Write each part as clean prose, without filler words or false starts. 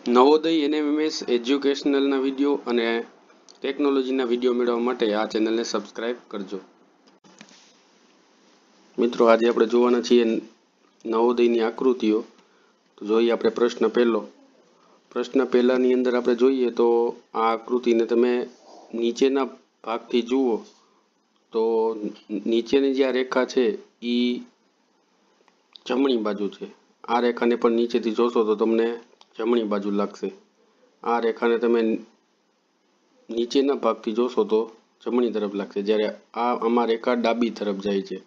Navodaya NMS એજ્યુકેશનલના video અને ટેકનોલોજીના video મેળવવા માટે આ ચેનલને સબસ્ક્રાઇબ કરજો. મિત્રો, આજે આપણે જોવાના છીએ નવોદયની આકૃતિઓ. તો જોઈએ આપણે પ્રશ્ન પહેલાની અંદર આપણે જોઈએ તો આ આકૃતિને તમે નીચેના ભાગથી જુઓ તો નીચેની જે આ રેખા છે એ જમણી બાજુ છે. આ રેખાને પણ નીચેથી જોશો તો તમને જમણી બાજુ લાગશે. આ રેખાને તમે નીચેના ભાગથી જોશો તો જમણી તરફ લાગશે, જ્યારે આમાં રેખા ડાબી તરફ જાય છે,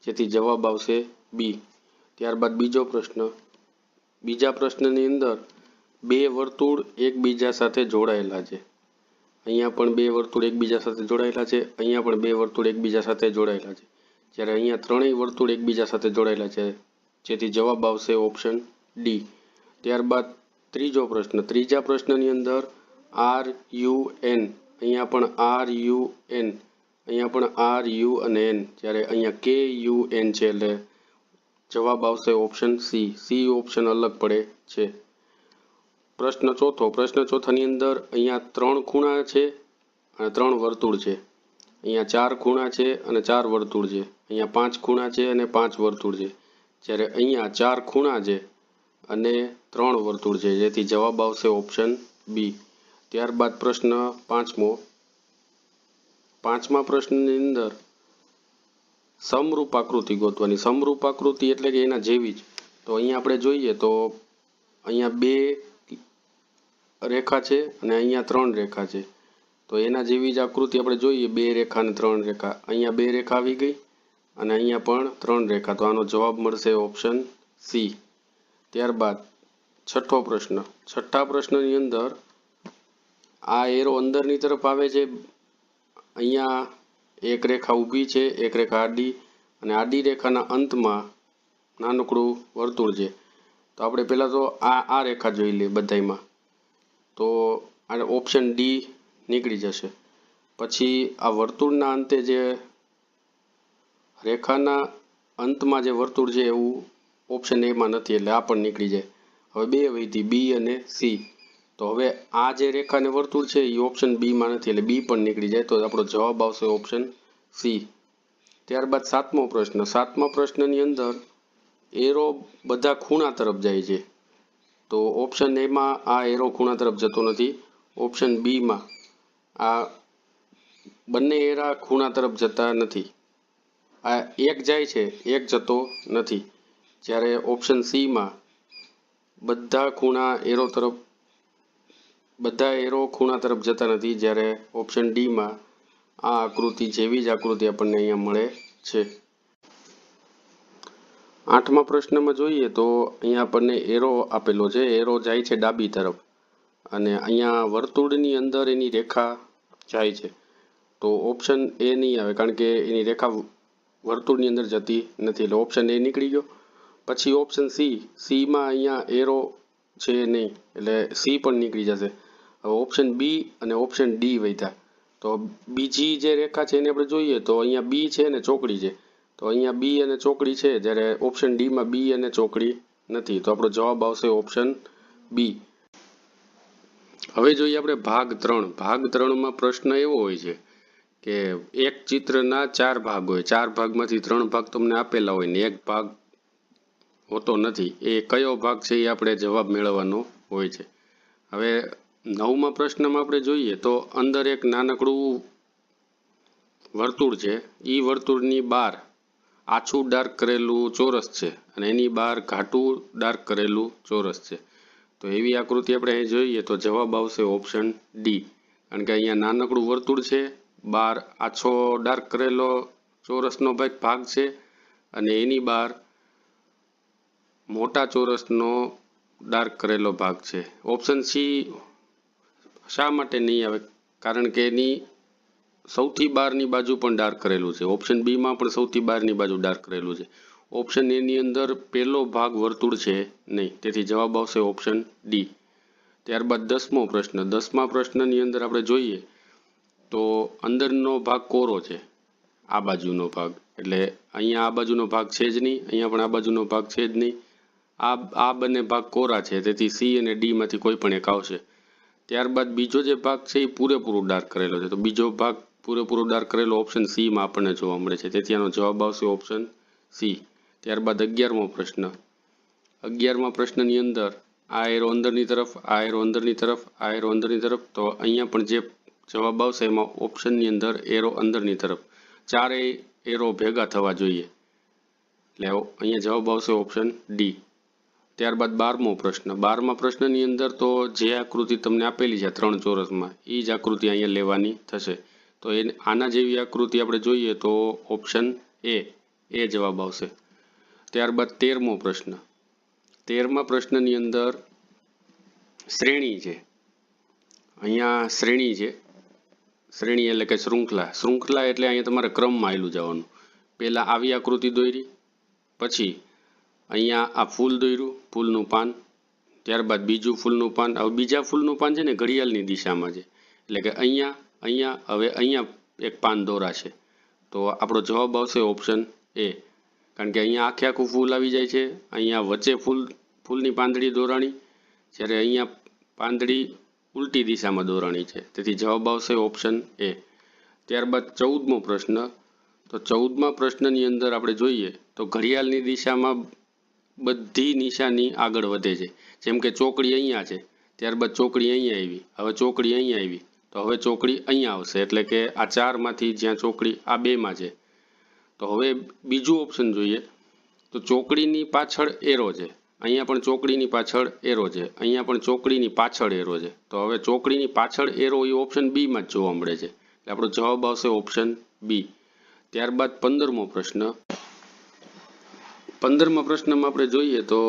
જેથી જવાબ આવશે બી. ત્યારબાદ બીજા પ્રશ્નની અંદર બે વર્તુળ એકબીજા સાથે જોડાયેલા છે. અહીંયા પણ બે વર્તુળ એકબીજા સાથે જોડાયેલા છે, અહીંયા પણ બે વર્તુળ એકબીજા સાથે જોડાયેલા છે, જ્યારે અહીંયા ત્રણેય વર્તુળ એકબીજા સાથે જોડાયેલા છે, જેથી જવાબ આવશે ઓપ્શન ડી. ત્યારબાદ ત્રીજા પ્રશ્નની અંદર આર યુ એન, અહીંયા પણ આર યુ એન, અહીંયા પણ આર યુ અને એન, જ્યારે અહીંયા કે યુ એન છે, એટલે જવાબ આવશે ઓપ્શન સી ઓપ્શન અલગ પડે છે. પ્રશ્ન ચોથાની અંદર અહીંયા 3 ખૂણા છે અને 3 વર્તુળ છે. અહીંયા 4 ખૂણા છે અને 4 વર્તુળ છે. અહીંયા 5 ખૂણા છે અને 5 વર્તુળ છે, જ્યારે અહીંયા 4 ખૂણા છે અને 3 વર્તુળ છે, જેથી જવાબ આવશે ઓપ્શન બી. ત્યારબાદ પ્રશ્ન પાંચમા પ્રશ્નની અંદર સમરૂપ આકૃતિ ગોતવાની. સમરૂપ આકૃતિ એટલે કે એના જેવી જ. તો અહીંયા આપણે જોઈએ તો અહીંયા 2 રેખા છે અને અહીંયા 3 રેખા છે. તો એના જેવી જ આકૃતિ આપણે જોઈએ, 2 રેખા અને 3 રેખા. અહીંયા 2 રેખા આવી ગઈ અને અહીંયા પણ 3 રેખા. તો આનો જવાબ મળશે ઓપ્શન સી. ત્યારબાદ છઠ્ઠા પ્રશ્નની અંદર આ એરો અંદરની તરફ આવે છે. અહીંયા એક રેખા ઊભી છે, એક રેખા આડી, અને આડી રેખાના અંતમાં નાનકડું વર્તુળ છે. તો આપણે પહેલાં તો આ રેખા જોઈ લઈએ બધાયમાં, તો આ ઓપ્શન ડી નીકળી જશે. પછી આ વર્તુળના અંતે જે રેખાના અંતમાં જે વર્તુળ છે એવું ઓપ્શન એમાં નથી, એટલે આ પણ નીકળી જાય. હવે 2 વધી, બી અને સી. તો હવે આ જે રેખાને વર્તુળ છે એ ઓપ્શન બીમાં નથી, એટલે બી પણ નીકળી જાય. તો આપણો જવાબ આવશે ઓપ્શન સી. ત્યારબાદ સાતમા પ્રશ્નની અંદર એરો બધા ખૂણા તરફ જાય છે. તો ઓપ્શન એમાં આ એરો ખૂણા તરફ જતો નથી. ઓપ્શન બીમાં આ બંને એરા ખૂણા તરફ જતા નથી. આ એક જાય છે, એક જતો નથી, જ્યારે ઓપ્શન સીમાં બધા એરો ખૂણા તરફ જતા નથી, જ્યારે ઓપ્શન ડીમાં આ આકૃતિ જેવી જ આકૃતિ આપણને અહીંયા મળે છે. 8મા પ્રશ્નમાં જોઈએ તો અહીંયા આપણને એરો આપેલો છે. એરો જાય છે ડાબી તરફ અને અહીંયા વર્તુળની અંદર એની રેખા જાય છે. તો ઓપ્શન એ નહીં આવે, કારણ કે એની રેખા વર્તુળની અંદર જતી નથી, એટલે ઓપ્શન એ નીકળી ગયો. પછી ઓપ્શન સીમાં અહીંયા એરો છે નહીં, એટલે સી પણ નીકળી જશે. હવે ઓપ્શન બી અને ઓપ્શન ડી વધ્યા. તો બીજી જે રેખા છે એને આપણે જોઈએ તો અહીંયા બી છે અને ચોકડી છે. તો અહીંયા બી અને ચોકડી છે, જ્યારે ઓપ્શન ડીમાં બી અને ચોકડી નથી. તો આપણો જવાબ આવશે ઓપ્શન બી. હવે જોઈએ આપણે ભાગ 3માં પ્રશ્ન એવો હોય છે કે એક ચિત્રના 4 ભાગ હોય. 4 ભાગમાંથી 3 ભાગ તમને આપેલા હોય ને 1 ભાગ હોતો નથી. એ કયો ભાગ છે એ આપણે જવાબ મેળવવાનો હોય છે. હવે 9મા પ્રશ્નમાં આપણે જોઈએ તો અંદર એક નાનકડું વર્તુળ છે. એ વર્તુળની બહાર આછું ડાર્ક કરેલું ચોરસ છે અને એની બહાર ઘાટું ડાર્ક કરેલું ચોરસ છે. તો એવી આકૃતિ આપણે અહીં જોઈએ તો જવાબ આવશે ઓપ્શન ડી, કારણ કે અહીંયા નાનકડું વર્તુળ છે, બહાર આછો ડાર્ક કરેલો ચોરસનો ભાગ છે અને એની બહાર મોટા ચોરસનો ડાર્ક કરેલો ભાગ છે. ઓપ્શન સી શા માટે નહીં આવે? કારણ કે એની સૌથી બહારની બાજુ પણ ડાર્ક કરેલું છે. ઓપ્શન બીમાં પણ સૌથી બહારની બાજુ ડાર્ક કરેલું છે. ઓપ્શન એની અંદર પહેલો ભાગ વર્તુળ છે નહીં, તેથી જવાબ આવશે ઓપ્શન ડી. ત્યારબાદ 10મા પ્રશ્નની અંદર આપણે જોઈએ તો અંદરનો ભાગ કોરો છે, આ બાજુનો ભાગ, એટલે અહીંયા આ બાજુનો ભાગ છે જ નહીં, અહીંયા પણ આ બાજુનો ભાગ છે જ નહીં, આ બંને ભાગ કોરા છે, તેથી સી અને ડી માંથી કોઈ પણ એક આવશે. ત્યારબાદ બીજો જે ભાગ છે એ પૂરેપૂરો ડાર્ક કરેલો છે, તો બીજો ભાગ પૂરેપૂરો ડાર્ક કરેલો ઓપ્શન સી માં આપણને જોવા મળે છે, તેથી આનો જવાબ આવશે ઓપ્શન સી. ત્યારબાદ 11મો પ્રશ્ન. 11મા પ્રશ્નની અંદર આ એરો અંદરની તરફ, આ એરો અંદરની તરફ, આ એરો અંદરની તરફ, તો અહીંયા પણ જે જવાબ આવશે એમાં ઓપ્શનની અંદર એરો અંદરની તરફ, ચારેય એરો ભેગા થવા જોઈએ, એટલે અહીંયા જવાબ આવશે ઓપ્શન ડી. ત્યારબાદ 12મો પ્રશ્ન. 12મા પ્રશ્નની અંદર તો જે આકૃતિ તમને આપેલી છે 3 ચોરસમાં, એ જ આકૃતિ અહીંયા લેવાની થશે. તો આના જેવી આકૃતિ આપણે જોઈએ તો ઓપ્શન એ જવાબ આવશે. ત્યારબાદ 13મો પ્રશ્ન. 13મા પ્રશ્નની અંદર શ્રેણી છે, અહીંયા શ્રેણી છે. શ્રેણી એટલે કે શૃંખલા. શૃંખલા એટલે અહીંયા તમારે ક્રમમાં આવેલું જવાનું. પહેલા આવી આકૃતિ દોરી, પછી અહીંયા આ ફૂલ દોર્યું, ફૂલનું પાન, ત્યારબાદ બીજું ફૂલનું પાન. હવે બીજા ફૂલનું પાન છે ને ઘડિયાળની દિશામાં છે, એટલે કે અહીંયા હવે અહીંયા એક પાન દોરાશે, તો આપણો જવાબ આવશે ઓપ્શન એ. કારણ કે અહીંયા આખે આખું ફૂલ આવી જાય છે, અહીંયા વચ્ચે ફૂલની પાંદડી દોરાણી, જ્યારે અહીંયા પાંદડી ઉલટી દિશામાં દોરાણી છે, તેથી જવાબ આવશે ઓપ્શન એ. ત્યારબાદ 14મો પ્રશ્ન. તો 14મા પ્રશ્નની અંદર આપણે જોઈએ તો ઘડિયાળની દિશામાં બધી નિશાની આગળ વધે છે. જેમ કે ચોકડી અહીંયા છે, ત્યારબાદ ચોકડી અહીંયા આવી, હવે ચોકડી અહીંયા આવી, તો હવે ચોકડી અહીંયા આવશે, એટલે કે આ 4માંથી જ્યાં ચોકડી આ 2માં છે. તો હવે બીજું ઓપ્શન જોઈએ તો ચોકડીની પાછળ એરો છે, અહીંયા પણ ચોકડીની પાછળ એરો છે, અહીંયા પણ ચોકડીની પાછળ એરો છે, તો હવે ચોકડીની પાછળ એરો એ ઓપ્શન બીમાં જ જોવા મળે છે, એટલે આપણો જવાબ આવશે ઓપ્શન બી. ત્યારબાદ 15મો પ્રશ્ન. 15મા પ્રશ્નમાં આપણે જોઈએ તો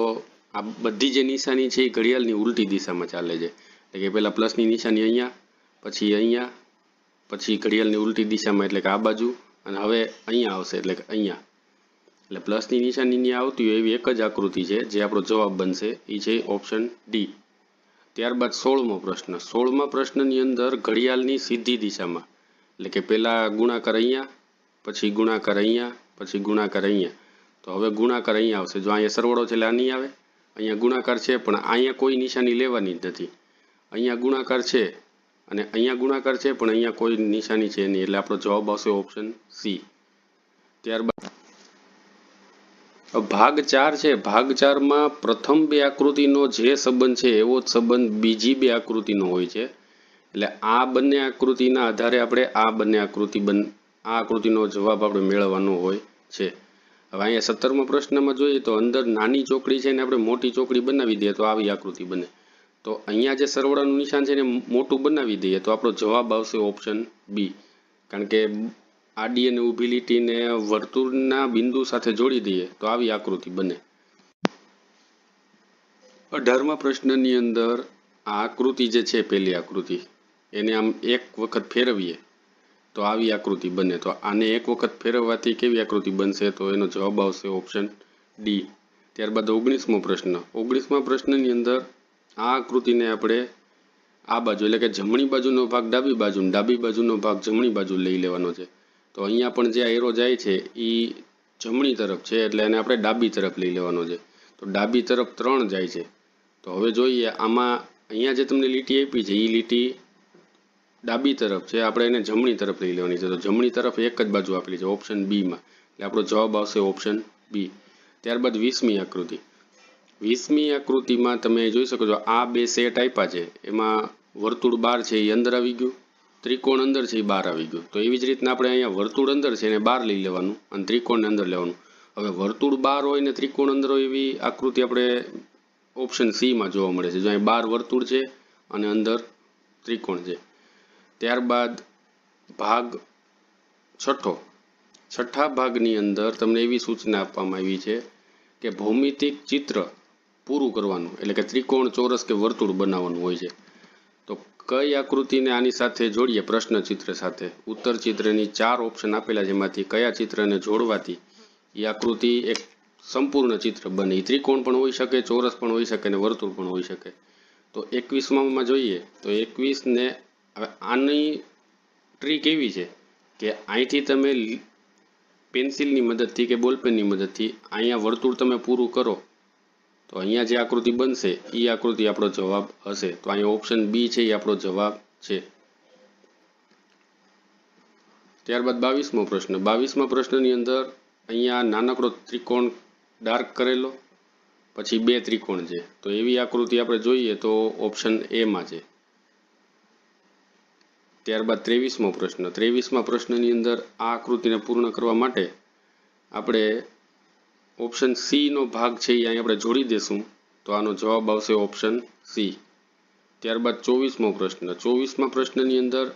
આ બધી જે નિશાની છે એ ઘડિયાળની ઉલટી દિશામાં ચાલે છે, એટલે કે પહેલા પ્લસની નિશાની અહીંયા, પછી ઘડિયાળની ઉલટી દિશામાં, એટલે કે આ બાજુ, અને હવે અહીંયા આવશે, એટલે કે અહીંયા. એટલે પ્લસની નિશાની આવતી હોય એવી એક જ આકૃતિ છે, જે આપણો જવાબ બનશે એ છે ઓપ્શન ડી. ત્યારબાદ 16મો પ્રશ્ન. 16મા પ્રશ્નની અંદર ઘડિયાળની સીધી દિશામાં, એટલે કે પહેલા ગુણાકાર અહીંયા, પછી ગુણાકાર અહીંયા, પછી ગુણાકાર અહીંયા, તો હવે ગુણાકાર અહીંયા આવશે. જો અહીંયા સરવાળો છે એટલે આ નહીં આવે, અહીંયા ગુણાકાર છે પણ અહીંયા કોઈ નિશાની લેવાની જ નથી, અહીંયા ગુણાકાર છે અને અહીંયા ગુણાકાર છે પણ અહીંયા કોઈ નિશાની છે નહીં, એટલે આપણો જવાબ આવશે ઓપ્શન સી. ત્યારબાદ ભાગ 4 છે. ભાગ 4માં પ્રથમ 2 આકૃતિનો જે સંબંધ છે એવો જ સંબંધ બીજી 2 આકૃતિનો હોય છે, એટલે આ બંને આકૃતિના આધારે આપણે આ આકૃતિનો જવાબ આપણે મેળવવાનો હોય છે. હવે અહીંયા 17મા પ્રશ્નમાં જોઈએ તો અંદર નાની ચોકડી છે ને આપણે મોટી ચોકડી બનાવી દઈએ તો આવી આકૃતિ બને. તો અહીંયા જે સરવાળાનું નિશાન છે એને મોટું બનાવી દઈએ તો આપણો જવાબ આવશે ઓપ્શન બી. કારણ કે આડી અને ઊભી લીટીને વર્તુળના બિંદુ સાથે જોડી દઈએ તો આવી આકૃતિ બને. 18મા પ્રશ્નની અંદર આ આકૃતિ જે છે પહેલી આકૃતિ એને આમ એક વખત ફેરવીએ તો આવી આકૃતિ બને. તો આને એક વખત ફેરવવાથી કેવી આકૃતિ બનશે, તો એનો જવાબ આવશે ઓપ્શન ડી. ત્યારબાદ 19મો પ્રશ્ન. 19મા પ્રશ્નની અંદર આ આકૃતિને આપણે આ બાજુ, એટલે કે જમણી બાજુનો ભાગ ડાબી બાજુ, ડાબી બાજુનો ભાગ જમણી બાજુ લઈ લેવાનો છે. તો અહીંયા પણ જે એરો જાય છે એ જમણી તરફ છે, એટલે એને આપણે ડાબી તરફ લઈ લેવાનો છે. તો ડાબી તરફ 3 જાય છે. તો હવે જોઈએ આમાં અહીંયા જે તમને લીટી આપી છે એ લીટી ડાબી તરફ છે, આપણે એને જમણી તરફ લઈ લેવાની છે. તો જમણી તરફ એક જ બાજુ આપેલી છે ઓપ્શન બીમાં, એટલે આપણો જવાબ આવશે ઓપ્શન બી. ત્યારબાદ 20મી આકૃતિ. 20મી આકૃતિમાં તમે જોઈ શકો છો આ 2 સેટ આપ્યા છે, એમાં વર્તુળ 12 છે એ અંદર આવી ગયું, ત્રિકોણ અંદર છે એ બહાર આવી ગયું. તો એવી જ રીતના આપણે અહીંયા વર્તુળ અંદર છે એને બહાર લઈ લેવાનું અને ત્રિકોણને અંદર લેવાનું. હવે વર્તુળ બહાર હોય ને ત્રિકોણ અંદર હોય એવી આકૃતિ આપણે ઓપ્શન સીમાં જોવા મળે છે. જો અહીં બહાર વર્તુળ છે અને અંદર ત્રિકોણ છે. ત્યારબાદ ભાગ 6. ભાગની અંદર તમને એવી સૂચના આપવામાં આવી છે કે ભૌમિતિક ચિત્ર પૂરું કરવાનું, એટલે કે ત્રિકોણ, ચોરસ કે વર્તુળ બનાવવાનું હોય છે. તો કઈ આકૃતિને આની સાથે જોડીએ પ્રશ્ન ચિત્ર સાથે? ઉત્તર ચિત્રની 4 ઓપ્શન આપેલા, જેમાંથી કયા ચિત્રને જોડવાથી એ આકૃતિ એક સંપૂર્ણ ચિત્ર બને. એ ત્રિકોણ પણ હોઈ શકે, ચોરસ પણ હોઈ શકે અને વર્તુળ પણ હોઈ શકે. તો 21માં જોઈએ તો 21ને હવે આની ટ્રીક એવી છે કે અહીંથી તમે પેન્સિલની મદદથી કે બોલપેનની મદદથી અહીંયા વર્તુળ તમે પૂરું કરો તો અહીંયા જે આકૃતિ બનશે એ આકૃતિ આપણો જવાબ હશે. તો અહીંયા ઓપ્શન બી છે એ આપણો જવાબ છે. ત્યારબાદ 22મો પ્રશ્ન. 22મા પ્રશ્નની અંદર અહીંયા નાનકડો ત્રિકોણ ડાર્ક કરેલો, પછી બે ત્રિકોણ છે. તો એવી આકૃતિ આપણે જોઈએ તો ઓપ્શન એ માં છે. ત્યારબાદ 23મો પ્રશ્ન. 23મા પ્રશ્નની અંદર આ આકૃતિને પૂર્ણ કરવા માટે આપણે ઓપ્શન સી નો ભાગ છે એ અહીં આપણે જોડી દેશું. તો આનો જવાબ આવશે ઓપ્શન સી. ત્યારબાદ 24મો પ્રશ્ન. 24મા પ્રશ્નની અંદર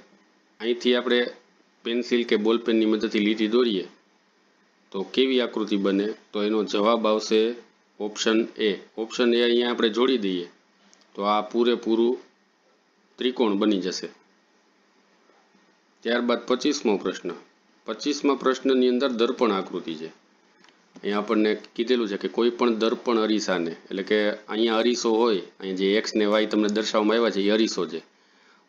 અહીંથી આપણે પેન્સિલ કે બોલપેનની મદદથી લીટી દોરીએ તો કેવી આકૃતિ બને? તો એનો જવાબ આવશે ઓપ્શન એ. ઓપ્શન એ અહીંયા આપણે જોડી દઈએ તો આ પૂરેપૂરું ત્રિકોણ બની જશે. ત્યારબાદ 25મો પ્રશ્ન. 25મા પ્રશ્નની અંદર દર્પણ આકૃતિ છે. અહીંયા આપણને કીધેલું છે કે કોઈ પણ દર્પણ અરીસાને, એટલે કે અહીંયા અરીસો હોય, અહીંયા જે એક્સ ને વાય તમને દર્શાવવામાં આવ્યા છે એ અરીસો છે.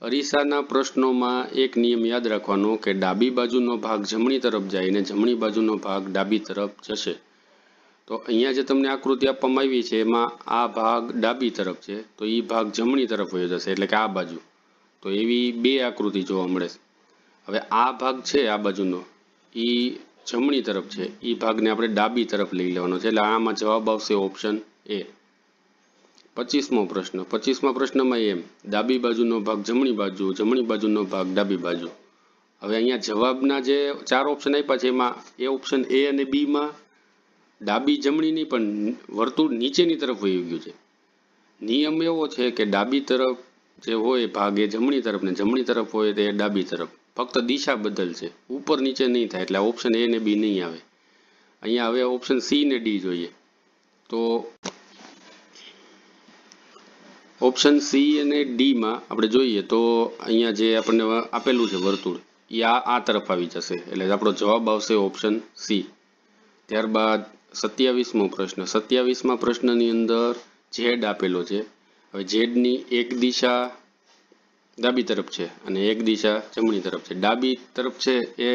અરીસાના પ્રશ્નોમાં એક નિયમ યાદ રાખવાનો કે ડાબી બાજુનો ભાગ જમણી તરફ જાય અને જમણી બાજુનો ભાગ ડાબી તરફ જશે. તો અહીંયા જે તમને આકૃતિ આપવામાં આવી છે એમાં આ ભાગ ડાબી તરફ છે તો એ ભાગ જમણી તરફ વયો જશે, એટલે કે આ બાજુ. તો એવી બે આકૃતિ જોવા મળે છે. હવે આ ભાગ છે આ બાજુનો એ જમણી તરફ છે, એ ભાગને આપણે ડાબી તરફ લઈ લેવાનો છે, એટલે આમાં જવાબ આવશે ઓપ્શન એ. 25મો પ્રશ્ન. 25મા પ્રશ્નમાં એમ ડાબી બાજુનો ભાગ જમણી બાજુ, જમણી બાજુનો ભાગ ડાબી બાજુ. હવે અહીંયા જવાબના જે ચાર ઓપ્શન આપ્યા છે એમાં એ ઓપ્શન એ અને બી માં ડાબી જમણી નહીં પણ વર્તુળ નીચેની તરફ વહી ગયું છે. નિયમ એવો છે કે ડાબી તરફ જે હોય ભાગ એ જમણી તરફ ને જમણી તરફ હોય તે ડાબી તરફ. ફક્ત દિશા બદલશે, ઉપર નીચે નહીં થાય, એટલે ઓપ્શન એ ને બી નહીં આવે. અહીંયા હવે ઓપ્શન સી ને ડી જોઈએ. તો ઓપ્શન સી અને ડી માં આપણે જોઈએ તો અહીંયા જે આપણને આપેલું છે વર્તુળ એ આ તરફ આવી જશે, એટલે આપણો જવાબ આવશે ઓપ્શન સી. ત્યારબાદ 27મો પ્રશ્ન. 27મા પ્રશ્નની અંદર ઝેડ આપેલો છે. હવે ઝેડની એક દિશા ડાબી તરફ છે અને એક દિશા જમણી તરફ છે. ડાબી તરફ છે એ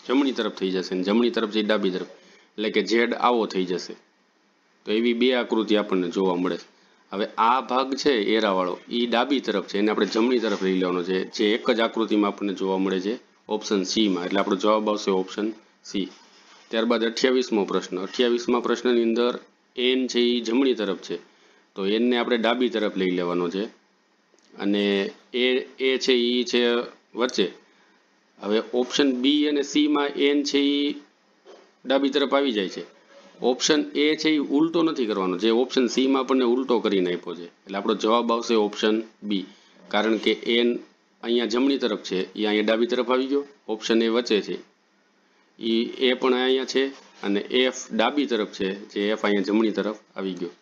જમણી તરફ થઈ જશે અને જમણી તરફ છે ડાબી તરફ, એટલે કે ઝેડ આવો થઈ જશે. તો એવી બે આકૃતિ આપણને જોવા મળે છે. હવે આ ભાગ છે એરાવાળો એ ડાબી તરફ છે, એને આપણે જમણી તરફ લઈ લેવાનો છે, જે એક જ આકૃતિમાં આપણને જોવા મળે છે ઓપ્શન સી માં, એટલે આપણો જવાબ આવશે ઓપ્શન સી. ત્યારબાદ 28મો પ્રશ્ન. 28મા પ્રશ્નની અંદર એન છે એ જમણી તરફ છે તો એનને આપણે ડાબી તરફ લઈ લેવાનો છે અને એ છે એ છે વચ્ચે. હવે ઓપ્શન બી અને સી માં એન છે એ ડાબી તરફ આવી જાય છે. ઓપ્શન એ છે એ ઉલટો નથી કરવાનો, જે ઓપ્શન સી માં આપણને ઉલટો કરીને આપ્યો છે, એટલે આપણો જવાબ આવશે ઓપ્શન બી. કારણ કે એન અહીંયા જમણી તરફ છે એ અહીંયા ડાબી તરફ આવી ગયો, ઓપ્શન એ વચ્ચે છે એ પણ અહીંયા છે અને એફ ડાબી તરફ છે જે એફ અહીંયા જમણી તરફ આવી ગયો.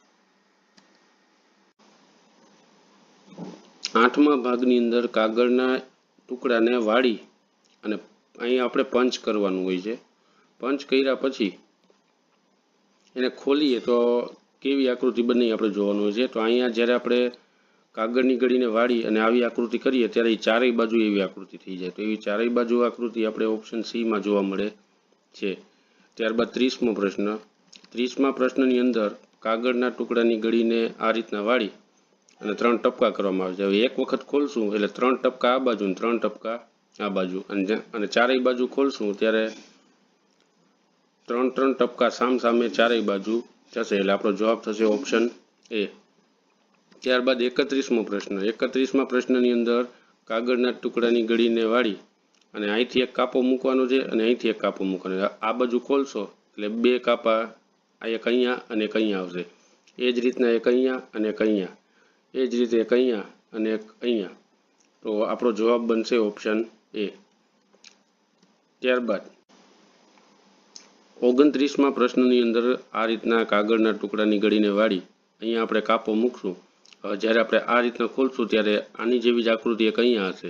8મા ભાગની અંદર કાગળના ટુકડાને વાળી અને અહીંયા આપણે પંચ કરવાનું હોય છે. પંચ કર્યા પછી એને ખોલીએ તો કેવી આકૃતિ બને આપણે જોવાનું હોય છે. તો અહીંયા જ્યારે આપણે કાગળની ગળીને વાળી અને આવી આકૃતિ કરીએ ત્યારે એ ચારેય બાજુ એવી આકૃતિ થઈ જાય. તો એવી ચારેય બાજુ આકૃતિ આપણે ઓપ્શન સી માં જોવા મળે છે. ત્યારબાદ 30મો પ્રશ્ન. 30મા પ્રશ્નની અંદર કાગળના ટુકડાની ગળીને આ રીતના વાળી અને 3 ટપકા કરવામાં આવે છે. હવે એક વખત ખોલશું એટલે 3 ટપકા આ બાજુ ને 3 ટપકા આ બાજુ, અને ચારેય બાજુ ખોલશું ત્યારે 3 ટપકા સામે ચારેય બાજુ જશે, એટલે આપણો જવાબ થશે ઓપ્શન એ. ત્યારબાદ 31મો પ્રશ્ન. 31મા પ્રશ્નની અંદર કાગળના ટુકડાની ગળીને વાળી અને અહીંથી એક કાપો મૂકવાનો છે અને અહીંથી એક કાપો મૂકવાનો છે. આ બાજુ ખોલશો એટલે 2 કાપા, આ એક અહીંયા અને એક અહીંયા આવશે. એ જ રીતના એક અહીંયા અને એક અહીંયા, એ જ રીતે એક અહીંયા અને એક અહીંયા. તો આપણો જવાબ બનશે ઓપ્શન એ. ત્યારબાદ 29મા પ્રશ્નની અંદર આ રીતના કાગળના ટુકડાની ગળીને વાળી અહીંયા આપણે કાપો મૂકશું. જ્યારે આપણે આ રીતના ખોલશું ત્યારે આની જેવી જ આકૃતિ એક અહીંયા હશે,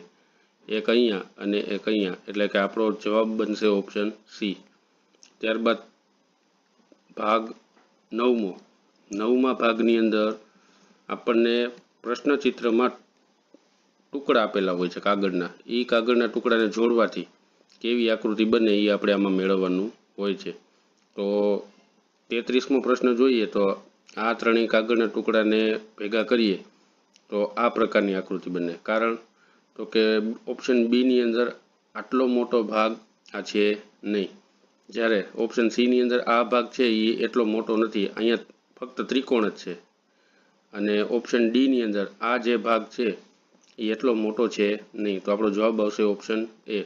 એક અહીંયા અને એક અહીંયા, એટલે કે આપણો જવાબ બનશે ઓપ્શન સી. ત્યારબાદ ભાગ 9મો. 9મા ભાગની અંદર આપણને પ્રશ્નચિત્રમાં ટુકડા આપેલા હોય છે કાગળના, એ કાગળના ટુકડાને જોડવાથી કેવી આકૃતિ બને એ આપણે આમાં મેળવવાનું હોય છે. તો 33મો પ્રશ્ન જોઈએ તો આ ત્રણેય કાગળના ટુકડાને ભેગા કરીએ તો આ પ્રકારની આકૃતિ બને. કારણ તો કે ઓપ્શન બીની અંદર આટલો મોટો ભાગ આ છે નહીં, જ્યારે ઓપ્શન સીની અંદર આ ભાગ છે એ એટલો મોટો નથી, અહીંયા ફક્ત ત્રિકોણ જ છે. અને ઓપ્શન ડીની અંદર આ જે ભાગ છે એ એટલો મોટો છે નહીં. તો આપણો જવાબ આવશે ઓપ્શન એ.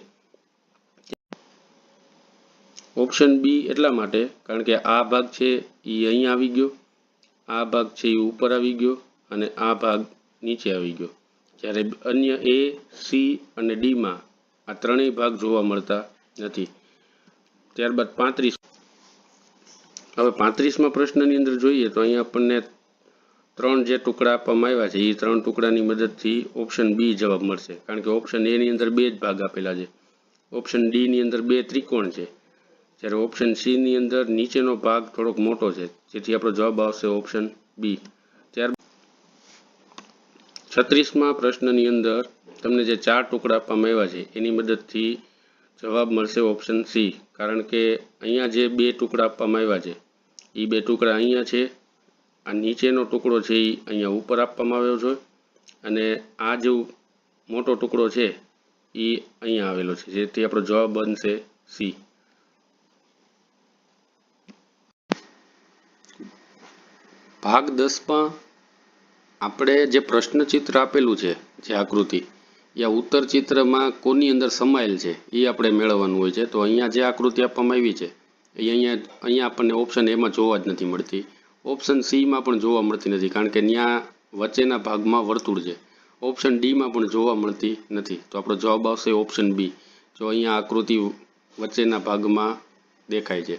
ઓપ્શન બી એટલા માટે કારણ કે આ ભાગ છે એ અહીંયા આવી ગયો, આ ભાગ છે એ ઉપર આવી ગયો અને આ ભાગ નીચે આવી ગયો, જ્યારે અન્ય એ, સી અને ડીમાં આ ત્રણેય ભાગ જોવા મળતા નથી. ત્યારબાદ 35. હવે 35માં પ્રશ્નની અંદર જોઈએ તો અહીંયા આપણને ત્રણ જે ટુકડા આપવામાં આવ્યા છે એ ત્રણ ટુકડાની મદદથી ઓપ્શન બી જવાબ મળશે, કારણ કે ઓપ્શન એની અંદર બે જ ભાગ આપેલા છે. ઓપ્શન ડીની અંદર બે ત્રિકોણ છે, જ્યારે ઓપ્શન સીની અંદર નીચેનો ભાગ થોડોક મોટો છે, જેથી આપણો જવાબ આવશે ઓપ્શન બી. ત્યાર 36માં પ્રશ્નની અંદર તમને જે ચાર ટુકડા આપવામાં આવ્યા છે એની મદદથી જવાબ મળશે ઓપ્શન સી, કારણ કે અહીંયા જે બે ટુકડા આપવામાં આવ્યા છે એ બે ટુકડા અહીંયા છે, આ નીચેનો ટુકડો છે એ અહીંયા ઉપર આપવામાં આવ્યો છે અને આ જે મોટો ટુકડો છે એ અહીંયા આવેલો છે, જેથી આપણો જવાબ બનશે સી. ભાગ 10માં આપણે જે પ્રશ્નચિત્ર આપેલું છે, જે આકૃતિ યા ઉત્તર ચિત્રમાં કોની અંદર સમાયેલ છે એ આપણે મેળવવાનું હોય છે. તો અહીંયા જે આકૃતિ આપવામાં આવી છે એ અહીંયા આપણને ઓપ્શન એમાં જોવા જ નથી મળતી, ઓપ્શન સીમાં પણ જોવા મળતી નથી, કારણ કે ત્યાં વચ્ચેના ભાગમાં વર્તુળ છે. ઓપ્શન ડીમાં પણ જોવા મળતી નથી. તો આપણો જવાબ આવશે ઓપ્શન બી, જો અહીંયા આકૃતિ વચ્ચેના ભાગમાં દેખાય છે.